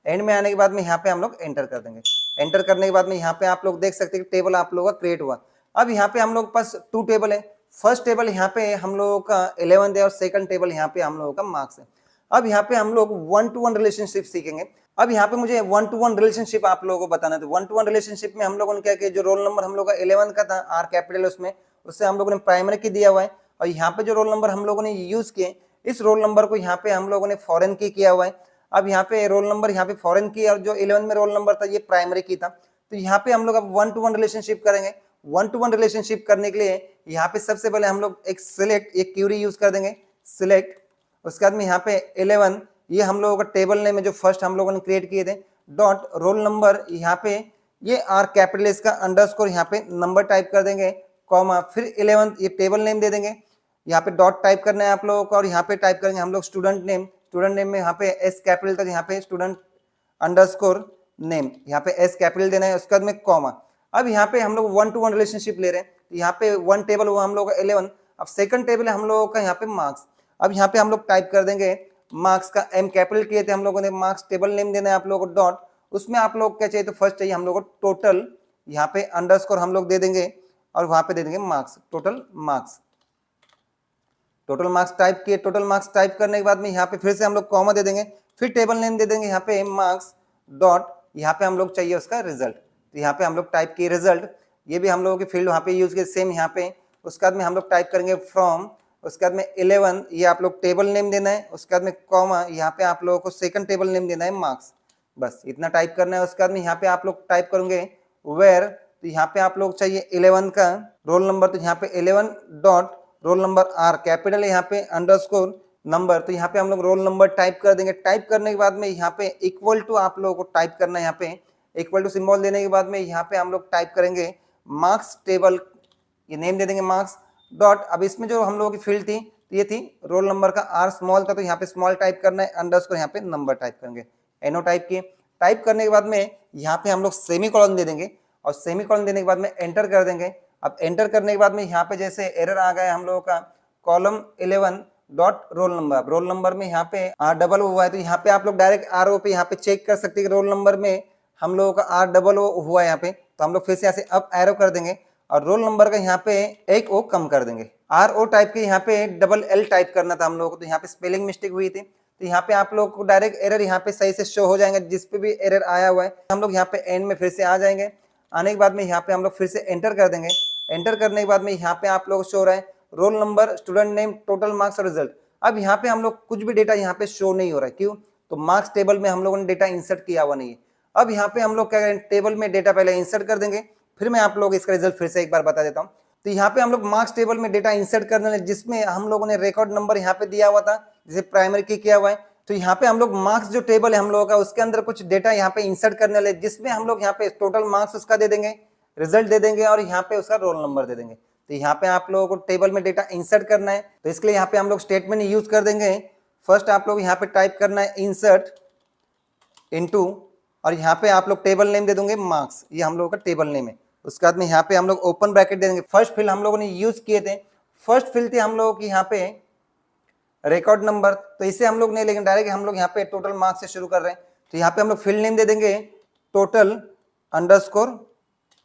एंड में आने के बाद में यहाँ पे हम लोग एंटर कर देंगे। एंटर करने के बाद में यहाँ पे आप लोग देख सकते हैं कि टेबल आप लोगों का क्रिएट हुआ। अब यहाँ पे हम लोग पास 2 टेबल है, फर्स्ट टेबल यहाँ पे हम लोगों का 11 है और सेकंड टेबल यहाँ पे हम लोगों का मार्क्स है। अब यहाँ पे हम लोग 1-to-1 रिलेशनशिप सीखेंगे। अब यहाँ पे मुझे 1-to-1 रिलेशनशिप आप लोगों को बताना है। तो 1-to-1 रिलेशनशिप में हम लोगों ने क्या किया, जो रोल नंबर हम लोग का 11 का था आर कैपिटल उसमें, उससे हम लोगों ने प्राइमरी की दिया हुआ है, और यहाँ पे जो रोल नंबर हम लोगों ने यूज किए इस रोल नंबर को यहाँ पे हम लोगों ने फॉरेन की किया हुआ है। अब यहाँ पे रोल नंबर यहाँ पे फॉरेन की और जो 11 में रोल नंबर था ये प्राइमरी की था। तो यहाँ पे हम लोग अब 1-to-1 रिलेशनशिप करेंगे। 1-to-1 रिलेशनशिप करने के लिए यहाँ पे सबसे पहले हम लोग एक सिलेक्ट एक क्यूरी यूज कर देंगे, सिलेक्ट। उसके बाद में यहाँ पे 11 ये हम लोगों का टेबल नेम है जो फर्स्ट हम लोगों ने क्रिएट किए थे, डॉट रोल नंबर यहाँ पे ये आर कैपिटल इसका अंडरस्कोर यहाँ पे नंबर टाइप कर देंगे, कॉमा फिर 11 ये टेबल नेम दे देंगे, यहाँ पे डॉट टाइप करना है आप लोगों को और यहाँ पे टाइप करेंगे हम लोग स्टूडेंट नेम में यहाँ पे एस कैपिटल तक यहाँ पे स्टूडेंट अंडरस्कोर नेम यहाँ पे एस कैपिटल देना है, उसके बाद में कॉमा। अब यहाँ पे हम लोग 1-to-1 रिलेशनशिप ले रहे हैं, तो यहाँ पे 1 टेबल हुआ हम लोग का 11, अब सेकंड टेबल है हम लोगों का यहाँ पे मार्क्स। अब यहाँ पे हम लोग टाइप कर देंगे मार्क्स का एम कैपिटल किए थे हम लोगों ने, मार्क्स टेबल नेम देना है आप लोगों को डॉट, उसमें आप लोग क्या चाहिए तो फर्स्ट चाहिए हम लोग को टोटल, यहाँ पे अंडरस्कोर हम लोग दे देंगे और वहां पे दे देंगे मार्क्स, टोटल मार्क्स टाइप किए। टोटल मार्क्स टाइप करने के बाद में यहाँ पे फिर से हम लोग कॉमा दे देंगे, फिर टेबल नेम दे देंगे यहाँ पे मार्क्स डॉट, यहाँ पे हम लोग चाहिए उसका रिजल्ट, तो यहाँ पे हम लोग टाइप किए रिजल्ट, ये भी हम लोगों की फील्ड वहाँ पे यूज किए सेम यहाँ पे। उसके बाद में हम लोग टाइप करेंगे फ्रॉम, उसके बाद में 11 ये आप लोग टेबल नेम देना है, उसके बाद में कॉमा यहाँ पे आप लोगों को सेकंड टेबल नेम देना है मार्क्स, बस इतना टाइप करना है। उसके बाद में यहाँ पे आप लोग टाइप करेंगे वेयर, तो यहाँ पे आप लोग चाहिए 11 का रोल नंबर, तो यहाँ पे 11 dot roll number are capital है यहाँ पे अंडरस्कोर नंबर, तो यहाँ पे हम लोग रोल नंबर टाइप कर देंगे। टाइप करने के बाद में यहाँ पे इक्वल टू आप लोगों को टाइप करना है, यहाँ पे इक्वल टू सिंबल देने के बाद में यहाँ पे हम लोग टाइप करेंगे मार्क्स टेबल, ये नेम दे देंगे मार्क्स डॉट। अब इसमें जो हम लोगों की फील्ड थी तो ये थी रोल नंबर का आर स्मॉल था, तो यहाँ पे स्मॉल टाइप करना है, अंडरस्कोर यहाँ पे नंबर टाइप करेंगे, एनो टाइप किए। टाइप करने के बाद में यहाँ पे हम लोग सेमी कॉलन दे देंगे और सेमी कॉलन देने के बाद में एंटर कर देंगे। अब एंटर करने के बाद में यहाँ पे जैसे एरर आ गया हम लोगों का कॉलम 11 डॉट रोल नंबर में यहाँ पे आर डबल हुआ है, तो यहाँ पे आप लोग डायरेक्ट आर ओ पे यहाँ पे चेक कर सकते हैं कि रोल नंबर में हम लोगों का आर डबल ओ हुआ है यहाँ पे, तो हम लोग फिर से यहाँ से अप एरो कर देंगे और रोल नंबर का यहाँ पे एक ओ कम कर देंगे। आर ओ टाइप के यहाँ पे डबल एल टाइप करना था हम लोगों को, तो यहाँ पे स्पेलिंग मिस्टेक हुई थी, तो यहाँ पे आप लोग को डायरेक्ट एरर यहाँ पे सही से शो हो जाएंगे, जिस पे भी एरर आया हुआ है हम लोग यहाँ पे एंड में फिर से आ जाएंगे। आने के बाद में यहाँ पे हम लोग फिर से एंटर कर देंगे। एंटर करने के बाद में यहाँ पे आप लोग शो रहा है roll number, student name, total marks और रिजल्ट। अब यहाँ पे हम लोग कुछ भी डेटा यहाँ पे शो नहीं हो रहा है, क्यों? तो मार्क्स टेबल में हम लोगों ने डेटा इंसर्ट किया हुआ नहीं है। अब यहाँ पे हम लोग क्या करें, टेबल में डेटा पहले इंसर्ट कर देंगे, फिर मैं आप लोग इसका रिजल्ट फिर से एक बार बता देता हूँ। तो यहाँ पे हम लोग मार्क्स टेबल में डेटा इंसर्ट करने लगे, जिसमें हम लोगों ने रिकॉर्ड नंबर यहाँ पे दिया हुआ था, जैसे प्राइमरी की किया हुआ है, तो यहाँ पे हम लोग मार्क्स जो टेबल है हम लोगों का उसके अंदर कुछ डेटा यहाँ पे इंसर्ट करने लगे, जिसमें हम लोग यहाँ पे टोटल मार्क्स उसका दे देंगे, रिजल्ट दे देंगे और यहाँ पे उसका रोल नंबर दे देंगे। तो यहाँ पे आप लोगों को टेबल में डेटा इंसर्ट करना है, तो इसके लिए यहाँ पे हम लोग स्टेटमेंट यूज कर देंगे। फर्स्ट आप लोग यहाँ पे टाइप करना है इंसर्ट इनटू और यहाँ पे आप लोग टेबल नेम दे दोगे मार्क्स, ये हम लोगों का टेबल नेम है। उसके बाद में यहाँ पे हम लोग ओपन ब्रैकेट दे देंगे। फर्स्ट फील्ड हम लोगों ने यूज किए थे, फर्स्ट फील्ड थी हम लोगों की यहाँ पे रिकॉर्ड नंबर, तो इसे हम लोग नहीं लेकिन डायरेक्ट हम लोग यहाँ पे टोटल मार्क्स से शुरू कर रहे हैं, तो यहाँ पे हम लोग फील्ड नेम दे देंगे टोटल अंडरस्कोर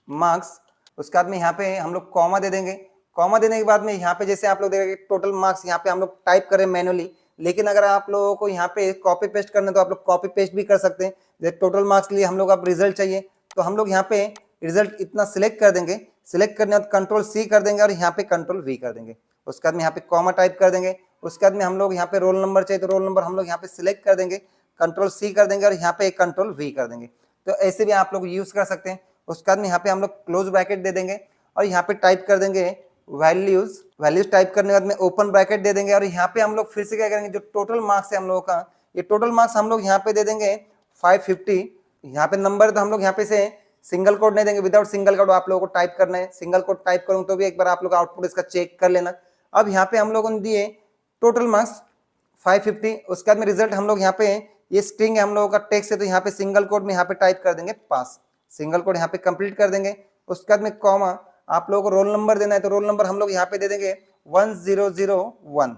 मार्क्स। उसके बाद में यहाँ पे हम लोग कॉमा दे देंगे। कॉमा देने के बाद में यहाँ पे जैसे आप लोग देखेंगे टोटल मार्क्स यहाँ पे हम लोग टाइप करें मैनुअली, लेकिन अगर आप लोगों को यहाँ पे कॉपी पेस्ट करना है तो आप लोग कॉपी पेस्ट भी कर सकते हैं। जैसे टोटल मार्क्स के लिए हम लोग अब रिजल्ट चाहिए, तो हम लोग यहाँ पे रिजल्ट इतना सिलेक्ट कर देंगे, सिलेक्ट करने के बाद कंट्रोल सी कर देंगे और यहाँ पे कंट्रोल वी कर देंगे। उसके बाद में यहाँ पे कॉमा टाइप कर देंगे। उसके बाद में हम लोग यहाँ पे रोल नंबर चाहिए, तो रोल नंबर हम लोग यहाँ पे सिलेक्ट कर देंगे, कंट्रोल सी कर देंगे और यहाँ पे कंट्रोल वी कर देंगे। तो ऐसे भी आप लोग यूज कर सकते हैं। उसके बाद में यहाँ पे हम लोग क्लोज ब्रैकेट दे देंगे और यहाँ पे टाइप कर देंगे वैल्यूज टाइप करने के बाद में ओपन ब्रैकेट दे देंगे और यहाँ पे हम लोग फिर से क्या करेंगे, जो टोटल मार्क्स है हम लोगों का, ये टोटल मार्क्स हम लोग यहाँ पे दे देंगे 550। यहाँ पे नंबर तो हम लोग यहाँ पे से सिंगल कोड नहीं देंगे, विदाउट सिंगल कोड आप लोगों को टाइप करना है। सिंगल कोड टाइप करूँ तो भी एक बार आप लोग आउटपुट इसका चेक कर लेना। अब यहाँ पे हम लोगों ने दिए टोटल मार्क्स 550। उसके बाद में रिजल्ट हम लोग यहाँ पे ये स्ट्रिंग है हम लोगों का टेक्स्ट है, तो यहाँ पे सिंगल कोड में यहाँ पे टाइप कर देंगे पास, सिंगल कोड यहाँ पे कंप्लीट कर देंगे। उसके बाद में कॉमा आप लोगों को रोल नंबर देना है, तो रोल नंबर हम लोग यहाँ पे दे देंगे 1001,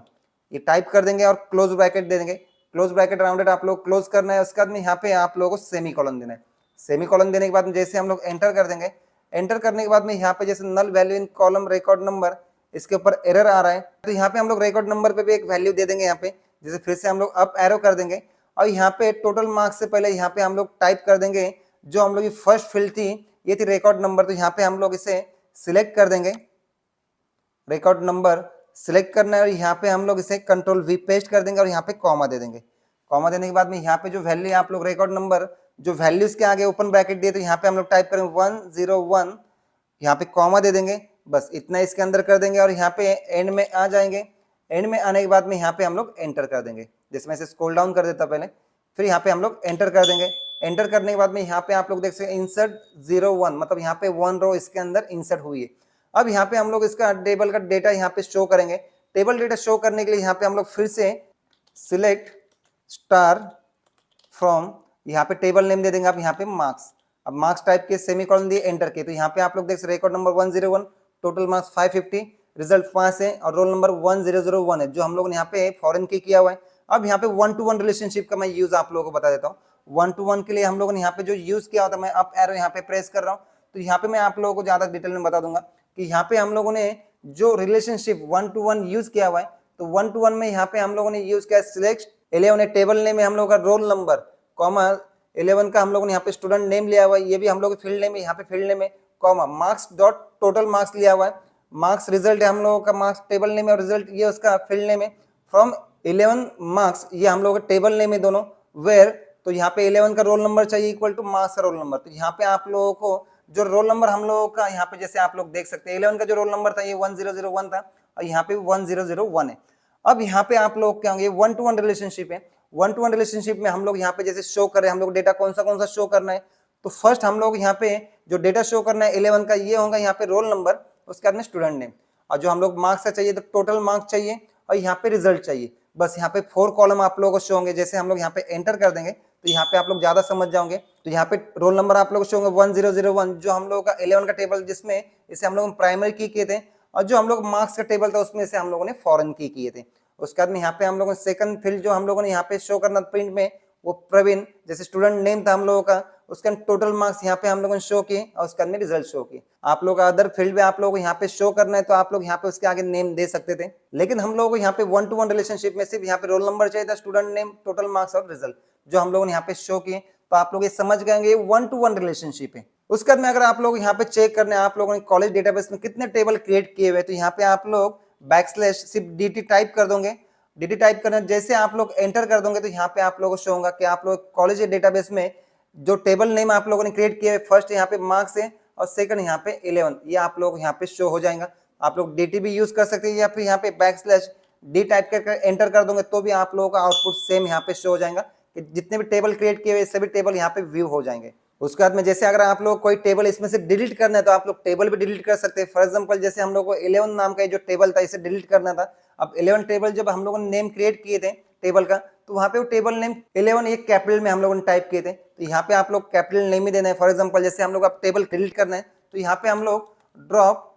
ये टाइप कर देंगे और क्लोज ब्रैकेट दे देंगे। क्लोज ब्रैकेट राउंडेड आप लोग क्लोज करना है। उसके बाद में यहाँ पे आप लोगों को सेमी कॉलन देना है। सेमी कॉलन देने के बाद में जैसे हम लोग एंटर कर देंगे, एंटर करने के बाद में यहाँ पे जैसे null value in column record number, इसके ऊपर एरर आ रहा है, तो यहाँ पे हम लोग रिकॉर्ड नंबर पे भी एक वैल्यू दे देंगे। यहाँ पे जैसे फिर से हम लोग अप एरो कर देंगे और यहाँ पे टोटल मार्क्स से पहले यहाँ पे हम लोग टाइप कर देंगे जो हम लोग की फर्स्ट फील्ड थी, ये थी रिकॉर्ड नंबर, तो यहाँ पे हम लोग इसे सिलेक्ट कर देंगे, रिकॉर्ड नंबर सिलेक्ट करना है और यहाँ पे हम लोग इसे कंट्रोल वी पेस्ट कर देंगे और यहाँ पे कॉमा दे देंगे। कॉमा देने के बाद में यहाँ पे जो वैल्यू आप लोग रिकॉर्ड नंबर जो वैल्यूज के आगे ओपन ब्रैकेट दिए, तो यहाँ पे हम लोग टाइप करेंगे 101, यहाँ पे कॉमा दे देंगे, बस इतना इसके अंदर कर देंगे और यहाँ पे एंड में आ जाएंगे। एंड में आने के बाद में यहाँ पे हम लोग एंटर कर देंगे। जैसे मैं इसे स्क्रॉल डाउन कर देता पहले, फिर यहाँ पे हम लोग एंटर कर देंगे। एंटर करने के बाद में यहाँ पे आप लोग देख सकते हैं इंसर्ट 01, मतलब यहाँ पे 1 रो इसके अंदर इंसर्ट हुई है। अब यहाँ पे हम लोग इसका टेबल का डेटा यहाँ पे शो करेंगे। टेबल डेटा शो करने के लिए यहाँ पे हम लोग फिर से सिलेक्ट स्टार फ्रॉम, यहाँ पे टेबल नेम दे देंगे आप यहाँ पे मार्क्स। अब मार्क्स टाइप के सेमीकोलन दिए, एंटर किए, तो यहाँ पे आप लोग देख सकते record number 101, total marks 550, result 5 है और रोल नंबर 1001 है, जो हम लोग ने यहाँ पे फॉरेन की किया हुआ है। अब यहाँ पे 1-to-1 रिलेशनशिप का मैं यूज आप लोगों को बता देता हूँ। 1-to-1 के लिए हम लोगों ने यहाँ पे जो यूज किया होता है, मैं अप एरो यहाँ पे प्रेस कर रहा हूँ, तो यहाँ पे मैं आप लोगों को ज्यादा डिटेल में बता दूंगा कि यहाँ पे हम लोगों ने जो रिलेशनशिप 1-to-1 यूज किया हुआ है, तो 1-to-1 में यहाँ पे हम लोगों ने यूज किया सिलेक्ट 11 टेबल नेम में हम लोग का रोल नंबर कॉमा 11 का हम लोगों ने यहाँ पे स्टूडेंट नेम लिया हुआ है, ये भी हम लोग फील्ड नेम है, यहाँ पे फील्ड नेम है, comma marks dot total marks लिया हुआ है, मार्क्स रिजल्ट है हम लोगों का, मार्क्स टेबल नेम है और रिजल्ट ये उसका फील्ड नेम है, फ्रॉम 11 मार्क्स ये हम लोगों का टेबल नेम है दोनों, वेयर तो यहाँ पे 11 का रोल नंबर चाहिए इक्वल टू मार्क्स का रोल नंबर। तो यहाँ पे आप लोगों को जो रोल नंबर हम लोगों का यहाँ पे जैसे आप लोग देख सकते हैं 11 का जो रोल नंबर था ये 1001 था और यहाँ पे 1001 है। अब यहाँ पे आप लोग क्या होंगे 1-to-1 रिलेशनशिप है। 1-to-1 रिलेशनशिप में हम लोग यहाँ पे जैसे शो कर रहे हैं, हम लोग डेटा कौन सा शो करना है, तो फर्स्ट हम लोग यहाँ पे जो डेटा शो करना है 11 का ये होगा यहाँ पे रोल नंबर, उसके बाद में स्टूडेंट नेम, और जो हम लोग मार्क्स का चाहिए तो टोटल मार्क्स चाहिए और यहाँ पे रिजल्ट चाहिए। बस यहाँ पे 4 कॉलम आप लोगों को शो होंगे। जैसे हम लोग यहाँ पे एंटर कर देंगे तो यहाँ पे आप लोग ज्यादा समझ जाओगे। तो यहाँ पे रोल नंबर आप लोग शो होंगे 1001, जो हम लोग का 11 का टेबल जिसमें इसे हम लोग प्राइमरी की किए थे, और जो हम लोग मार्क्स का टेबल था उसमें से हम लोगों ने फॉरेन की किए थे। उसके बाद में यहाँ पे हम लोगों ने सेकंड फील्ड जो हम लोगों ने यहाँ पे शो करना प्रिंट में वो प्रवीण, जैसे स्टूडेंट नेम था हम लोगों का, उसका टोटल मार्क्स यहाँ पे हम लोगों ने शो किए और उसके अंदर रिजल्ट शो किए। आप लोग अदर फील्ड में आप लोग यहाँ पे शो करना है तो आप लोग यहाँ पे उसके आगे नेम दे सकते थे, लेकिन हम लोग को यहाँ पे 1-to-1 रिलेशनशिप में सिर्फ यहाँ पे रोल नंबर चाहिए था, स्टूडेंट नेम, टोटल मार्क्स और रिजल्ट जो हम लोगों ने यहाँ पे शो किए। तो आप लोग ये समझ गए 1-to-1 रिलेशनशिप है। उसके बाद में अगर आप लोग यहाँ पे चेक करने आप लोगों ने कॉलेज डेटाबेस में कितने टेबल क्रिएट किए हुए, तो यहाँ पे आप लोग बैकस्लैश सिर्फ dt टाइप कर दोगे। dt टाइप करना जैसे आप लोग एंटर कर दोगे तो यहाँ पे आप लोगों को शो होगा कि आप लोग कॉलेज डेटाबेस में जो टेबल नेम आप लोगों ने क्रिएट किया है, फर्स्ट यहाँ पे मार्क्स है और सेकंड यहाँ पे 11, ये आप लोग यहाँ पे शो हो जाएगा। आप लोग dt भी यूज कर सकते हैं या फिर यहाँ पे बैकस्लैश d टाइप करके एंटर कर दोगे तो भी आप लोगों का आउटपुट सेम यहाँ पे शो हो जाएगा कि जितने भी टेबल क्रिएट किए हुए सभी टेबल यहाँ पे व्यू हो जाएंगे। उसके बाद में जैसे अगर आप लोग कोई टेबल इसमें से डिलीट करना है तो आप लोग टेबल भी डिलीट कर सकते हैं। फॉर एग्जांपल जैसे हम लोग को 11 नाम का जो टेबल था इसे डिलीट करना था। अब 11 टेबल जब हम लोगों ने नेम क्रिएट किए थे टेबल का, तो वहाँ पे वो टेबल नेम 11 एक कैपिटल में हम लोगों ने टाइप किए थे, तो यहाँ पे आप लोग कैपिटल नेम ही देना है। फॉर एग्जाम्पल जैसे हम लोग अब टेबल डिलीट करना है तो यहाँ पे हम लोग ड्रॉप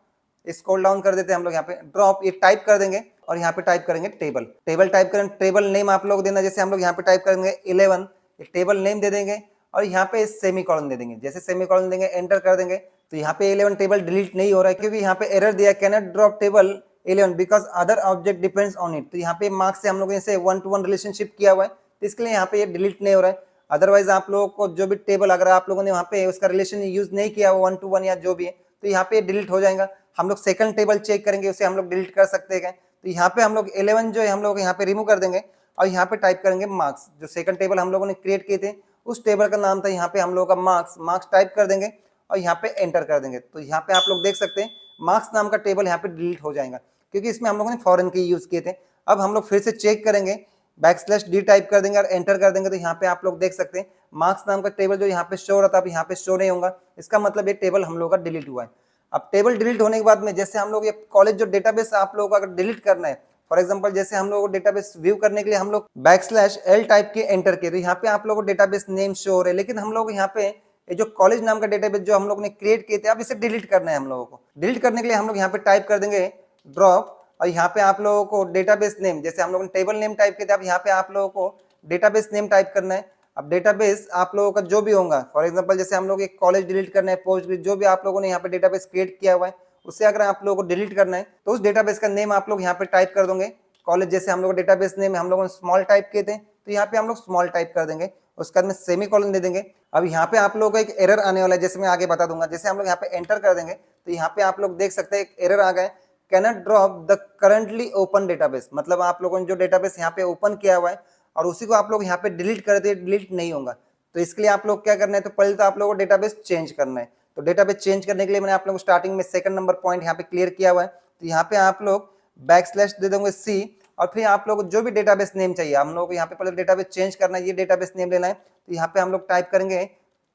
स्क्रॉल डाउन कर देते हैं, हम लोग यहाँ पे ड्रॉप ये टाइप कर देंगे और यहाँ पे टाइप करेंगे टेबल। टेबल टाइप करेंगे, टेबल नेम आप लोग देना, जैसे हम लोग यहाँ पे टाइप करेंगे 11, टेबल नेम दे देंगे और यहाँ पे सेमीकोलन दे देंगे। जैसे सेमीकोलन देंगे एंटर कर देंगे तो यहाँ पे 11 टेबल डिलीट नहीं हो रहा है क्योंकि यहाँ पे एरर दिया can not drop table 11 because other object depends on it. तो यहाँ पे मार्क्स से हम लोगों ने इसे 1-to-1 रिलेशनशिप किया हुआ है तो इसके लिए यहाँ पे ये डिलीट नहीं हो रहा है। अदरवाइज आप लोगों को जो भी टेबल अगर आप लोगों ने वहाँ पे उसका रिलेशन यूज नहीं किया 1-to-1 या जो भी है तो यहाँ पे डिलीट हो जाएगा। हम लोग सेकंड टेबल चेक करेंगे उसे हम लोग डिलीट कर सकते हैं। तो यहाँ पे हम लोग 11 जो है हम लोग यहाँ पे रिमूव कर देंगे और यहाँ पे टाइप करेंगे मार्क्स। जो सेकंड टेबल हम लोगों ने क्रिएट किए थे उस टेबल का नाम था यहाँ पे हम लोगों का मार्क्स टाइप कर देंगे और यहाँ पे एंटर कर देंगे। तो यहाँ पे आप लोग देख सकते हैं मार्क्स नाम का टेबल यहाँ पे डिलीट हो जाएगा क्योंकि इसमें हम लोगों ने फॉरेन की यूज किए थे। अब हम लोग फिर से चेक करेंगे, बैकस्लैश d टाइप कर देंगे और एंटर कर देंगे तो यहाँ पे आप लोग देख सकते हैं मार्क्स नाम का टेबल जो यहाँ पे शो हो रहा था अब यहाँ पे शो नहीं होगा। इसका मतलब ये टेबल हम लोग का डिलीट हुआ है। अब टेबल डिलीट होने के बाद में जैसे हम लोग ये कॉलेज जो डेटाबेस आप लोगों को अगर डिलीट करना है, फॉर एग्जांपल जैसे हम लोग को डेटाबेस व्यू करने के लिए हम लोग /l टाइप के एंटर किए तो यहाँ पे आप लोगों को डेटाबेस नेम शो हो रहे हैं, लेकिन हम लोग यहाँ पे ये जो कॉलेज नाम का डेटाबेस जो हम लोग ने क्रिएट किए थे अब इसे डिलीट करना है। हम लोगों को डिलीट करने के लिए हम लोग यहाँ पे टाइप कर देंगे ड्रॉप और यहाँ पे आप लोगों को डेटाबेस नेम, जैसे हम लोग ने टेबल नेम टाइप किए थे अब यहाँ पे आप लोगों को डेटाबेस नेम टाइप करना है। अब डेटाबेस आप लोगों का जो भी होगा, फॉर एग्जांपल जैसे हम लोग एक कॉलेज डिलीट करना है, पोस्ट जो भी आप लोगों ने यहाँ पे डेटाबेस क्रिएट किया हुआ है उसे अगर आप लोगों को डिलीट करना है तो उस डेटाबेस का नेम आप लोग यहाँ पे टाइप कर दोगे। कॉलेज जैसे हम लोग डेटाबेस नेम हम लोगों ने स्मॉल टाइप किए थे तो यहाँ पे हम लोग स्मॉल टाइप कर देंगे, उसके बाद में सेमीकोलन दे देंगे। अब यहाँ पे आप लोगों को एक एरर आने वाला है जैसे मैं आगे बता दूंगा। जैसे हम लोग यहाँ पे एंटर कर देंगे तो यहाँ पे आप लोग देख सकते हैं एक एरर आ गया, can not drop the currently open database. मतलब आप लोगों ने जो डेटाबेस यहाँ पे ओपन किया हुआ है और उसी को आप लोग यहाँ पे डिलीट कर दे, डिलीट नहीं होगा। तो इसके लिए आप लोग क्या करना है, तो पहले तो आप लोगों को डेटाबेस चेंज करना है। तो डेटाबेस चेंज करने के लिए मैंने आप लोगों को स्टार्टिंग में सेकंड नंबर पॉइंट यहाँ पे क्लियर किया हुआ है। तो यहाँ पे आप लोग बैकस्लैश दे दोगे C और फिर आप लोग को जो भी डेटाबेस नेम चाहिए, हम लोग को यहाँ पे पहले डेटाबेस चेंज करना है, ये डेटाबेस नेम लेना है। तो यहाँ पे हम लोग टाइप करेंगे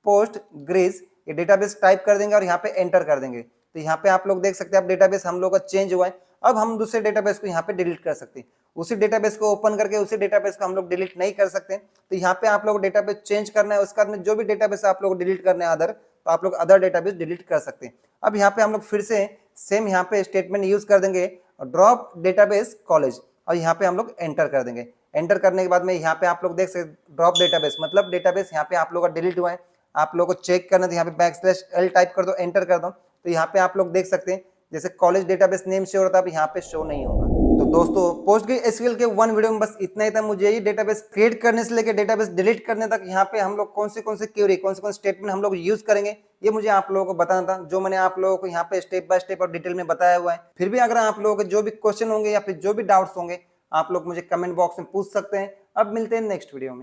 पोस्टग्रेज, ये डेटाबेस टाइप कर देंगे और यहाँ पे एंटर कर देंगे। तो यहाँ पे आप लोग देख सकते हैं अब डेटाबेस हम लोग का चेंज हुआ है। अब हम दूसरे डेटाबेस को यहाँ पे डिलीट कर सकते हैं। उसी डेटाबेस को ओपन करके उसी डेटाबेस को हम लोग डिलीट नहीं कर सकते। तो यहाँ पे आप लोग डेटाबेस चेंज करना है, उसके बाद में जो भी डेटाबेस आप लोग डिलीट करना है अदर, तो आप लोग अदर डेटाबेस डिलीट कर सकते हैं। अब यहाँ पे हम लोग फिर से सेम यहाँ पे स्टेटमेंट यूज कर देंगे, ड्रॉप डेटाबेस कॉलेज, और यहाँ पे हम लोग एंटर कर देंगे। एंटर करने के बाद में यहाँ पे आप लोग देख सकते ड्रॉप डेटाबेस मतलब डेटाबेस यहाँ पे आप लोग का डिलीट हुआ है। आप लोग को चेक करना है, यहाँ पे \l टाइप कर दो, एंटर कर दो। तो यहाँ पे आप लोग देख सकते हैं जैसे कॉलेज डेटाबेस नेम शो होता है, अब यहाँ पे शो नहीं होगा। तो दोस्तों PostgreSQL के वन वीडियो में बस इतना ही था। मुझे ये डेटाबेस क्रिएट करने से लेकर डेटाबेस डिलीट करने तक यहाँ पे हम लोग कौन से क्वेरी, कौन से स्टेटमेंट हम लोग यूज करेंगे, ये मुझे आप लोगों को बताना था, जो मैंने आप लोगों को यहाँ पे स्टेप बाय स्टेप और डिटेल में बताया हुआ है। फिर भी अगर आप लोगों के जो भी क्वेश्चन होंगे या फिर जो भी डाउट्स होंगे, आप लोग मुझे कमेंट बॉक्स में पूछ सकते हैं। अब मिलते हैं नेक्स्ट वीडियो में।